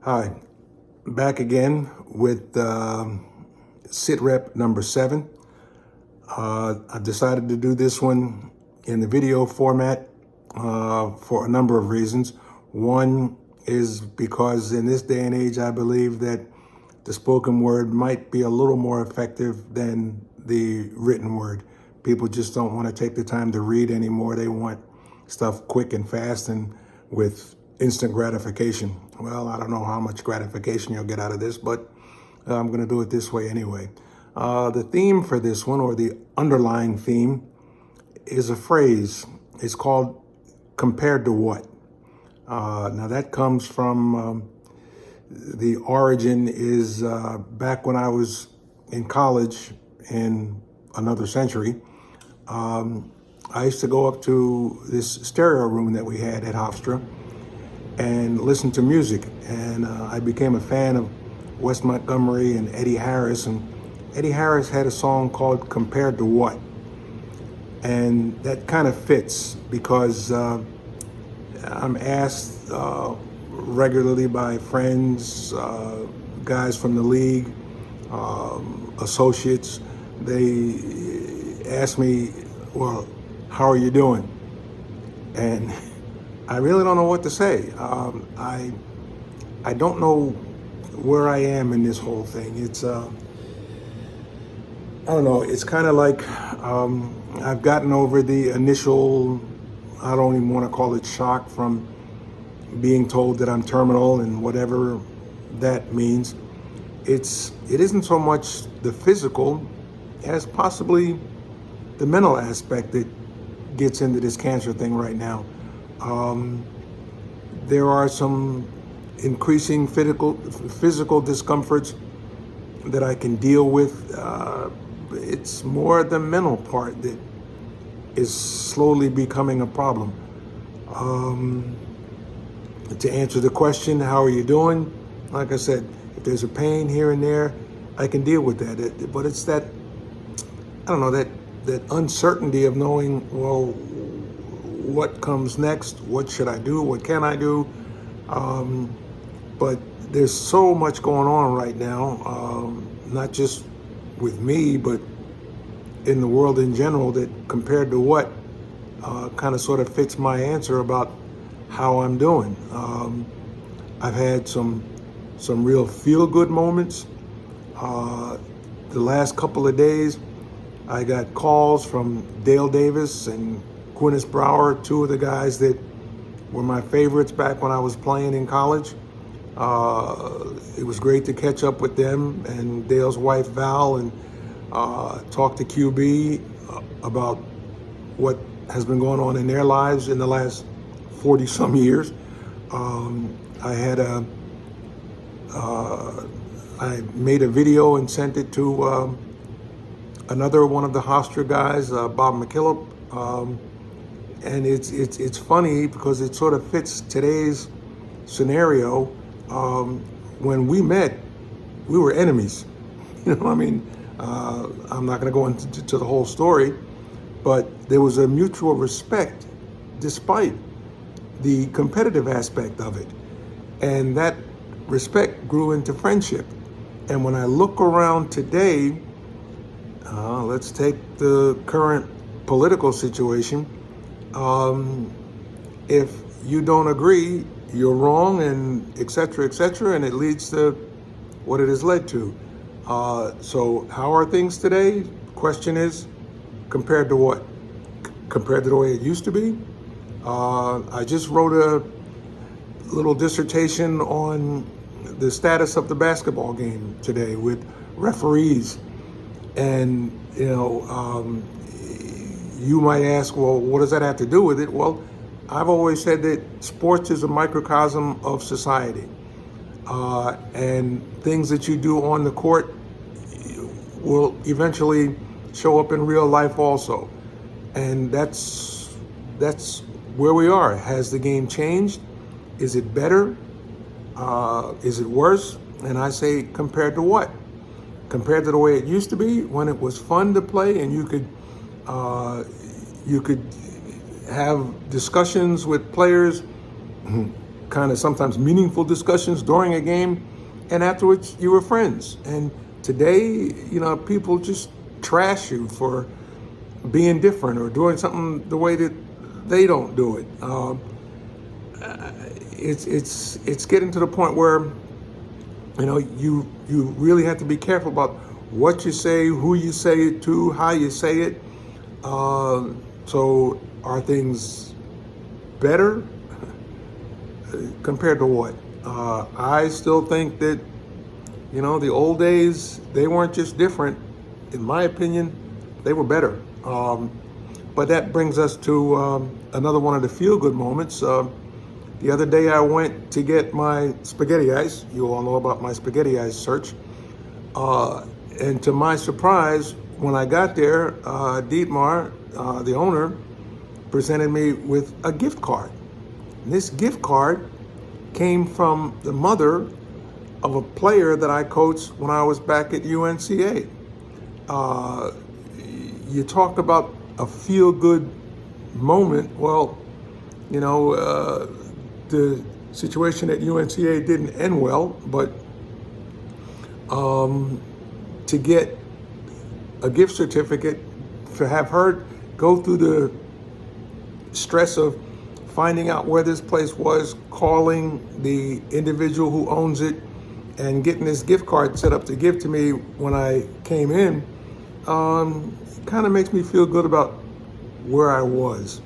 Hi, back again with sit rep number 7. I decided to do this one in the video format for a number of reasons. One is because in this day and age, I believe that the spoken word might be a little more effective than the written word. People just don't want to take the time to read anymore. They want stuff quick and fast and with instant gratification. Well, I don't know how much gratification you'll get out of this, but I'm going to do it this way anyway. The theme for this one, or the underlying theme, is a phrase. It's called compared to what? Now that comes from the origin is back when I was in college in another century. I used to go up to this stereo room that we had at Hofstra and listen to music. And I became a fan of Wes Montgomery and Eddie Harris. And Eddie Harris had a song called Compared to What? And that kind of fits because I'm asked regularly by friends, guys from the league, associates. They ask me, well, how are you doing? And I really don't know what to say. I don't know where I am in this whole thing. It's I don't know. It's kind of like I've gotten over the initial, I don't even want to call it shock from being told that I'm terminal and whatever that means. It isn't so much the physical as possibly the mental aspect that gets into this cancer thing right now. There are some increasing physical discomforts that I can deal with. It's more the mental part that is slowly becoming a problem. To answer the question, how are you doing? Like I said, if there's a pain here and there, I can deal with that. But it's that, I don't know, that uncertainty of knowing, well, what comes next? What should I do? What can I do? But there's so much going on right now, not just with me, but in the world in general, that compared to what kind of sort of fits my answer about how I'm doing. I've had some real feel-good moments. The last couple of days, I got calls from Dale Davis and Quintus Brower, two of the guys that were my favorites back when I was playing in college. It was great to catch up with them and Dale's wife Val and talk to QB about what has been going on in their lives in the last 40 some years. I made a video and sent it to another one of the Hofstra guys, Bob McKillop. And it's funny because it sort of fits today's scenario. When we met, we were enemies. You know what I mean? I'm not going to go into the whole story, but there was a mutual respect despite the competitive aspect of it. And that respect grew into friendship. And when I look around today, let's take the current political situation. If you don't agree, you're wrong, and et cetera, and it leads to what it has led to. So how are things today? Question is, compared to what? Compared to the way it used to be? I just wrote a little dissertation on the status of the basketball game today with referees. And, you might ask, well, what does that have to do with it? Well, I've always said that sports is a microcosm of society. And things that you do on the court will eventually show up in real life also. And that's where we are. Has the game changed? Is it better? Is it worse? And I say, compared to what? Compared to the way it used to be, when it was fun to play and you could have discussions with players kind of sometimes meaningful discussions during a game, and afterwards you were friends. And today, people just trash you for being different or doing something the way that they don't do it. It's getting to the point where you really have to be careful about what you say, who you say it to, how you say it. So are things better compared to what? I still think that the old days, they weren't just different. In my opinion, they were better. But that brings us to another one of the feel-good moments. The other day I went to get my spaghetti ice. You all know about my spaghetti ice search. And to my surprise, when I got there, Dietmar, the owner, presented me with a gift card. And this gift card came from the mother of a player that I coached when I was back at UNCA. You talked about a feel-good moment. Well, the situation at UNCA didn't end well, but to get a gift certificate, to have her go through the stress of finding out where this place was, calling the individual who owns it, and getting this gift card set up to give to me when I came in, kind of makes me feel good about where I was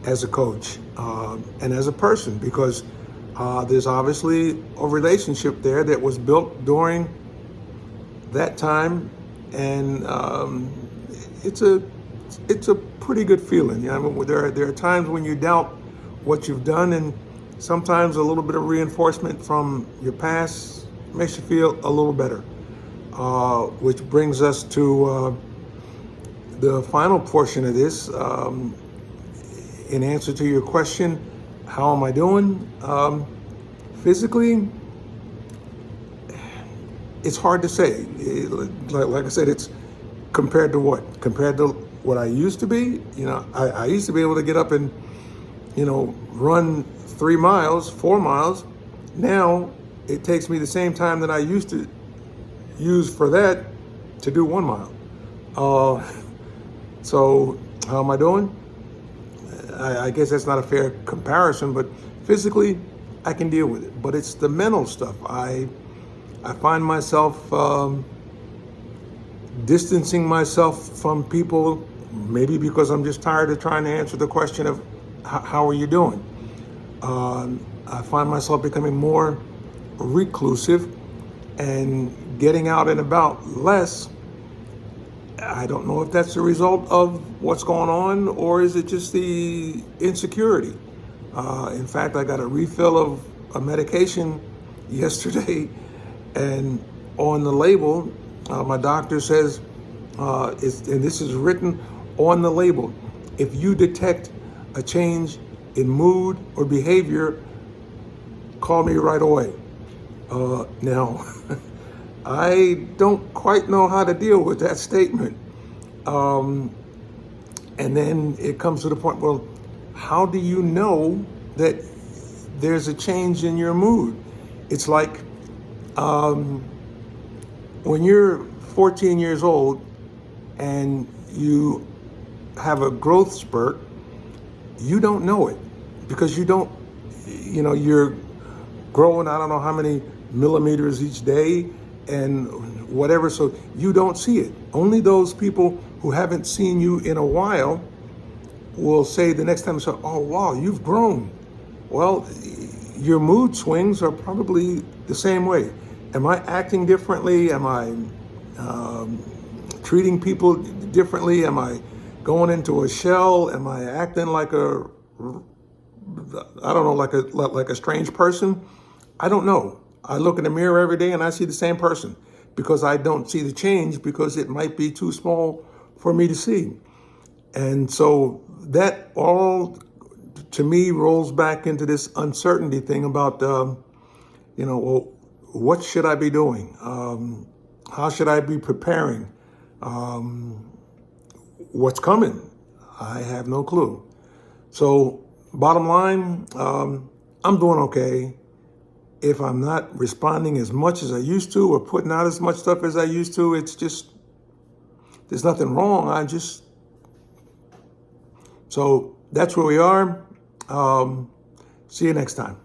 as a coach and as a person, because there's obviously a relationship there that was built during that time, and it's a pretty good feeling. There are times when you doubt what you've done, and sometimes a little bit of reinforcement from your past makes you feel a little better. Which brings us to the final portion of this. In answer to your question, how am I doing? Physically, it's hard to say. Like I said, it's compared to what? Compared to what I used to be? I used to be able to get up and, run 3 miles, 4 miles. Now, it takes me the same time that I used to use for that to do 1 mile. So how am I doing? I guess that's not a fair comparison, but physically I can deal with it. But it's the mental stuff. I find myself distancing myself from people, maybe because I'm just tired of trying to answer the question of how are you doing? I find myself becoming more reclusive and getting out and about less. I don't know if that's the result of what's going on, or is it just the insecurity? In fact, I got a refill of a medication yesterday, and on the label, my doctor says, and this is written on the label, if you detect a change in mood or behavior, call me right away. Now, I don't quite know how to deal with that statement. And then it comes to the point, well, how do you know that there's a change in your mood? It's like when you're 14 years old and you have a growth spurt, you don't know it because you're growing, I don't know how many millimeters each day and whatever, so you don't see it. Only those people who haven't seen you in a while will say the next time, oh wow, you've grown. Well, your mood swings are probably the same way. Am I acting differently? Am I treating people differently? Am I going into a shell? Am I acting like like a strange person? I don't know. I look in the mirror every day and I see the same person because I don't see the change because it might be too small for me to see. And so that all, to me, rolls back into this uncertainty thing about, well, what should I be doing? How should I be preparing? What's coming? I have no clue. So bottom line, I'm doing okay. If I'm not responding as much as I used to or putting out as much stuff as I used to, it's just, there's nothing wrong. So that's where we are. See you next time.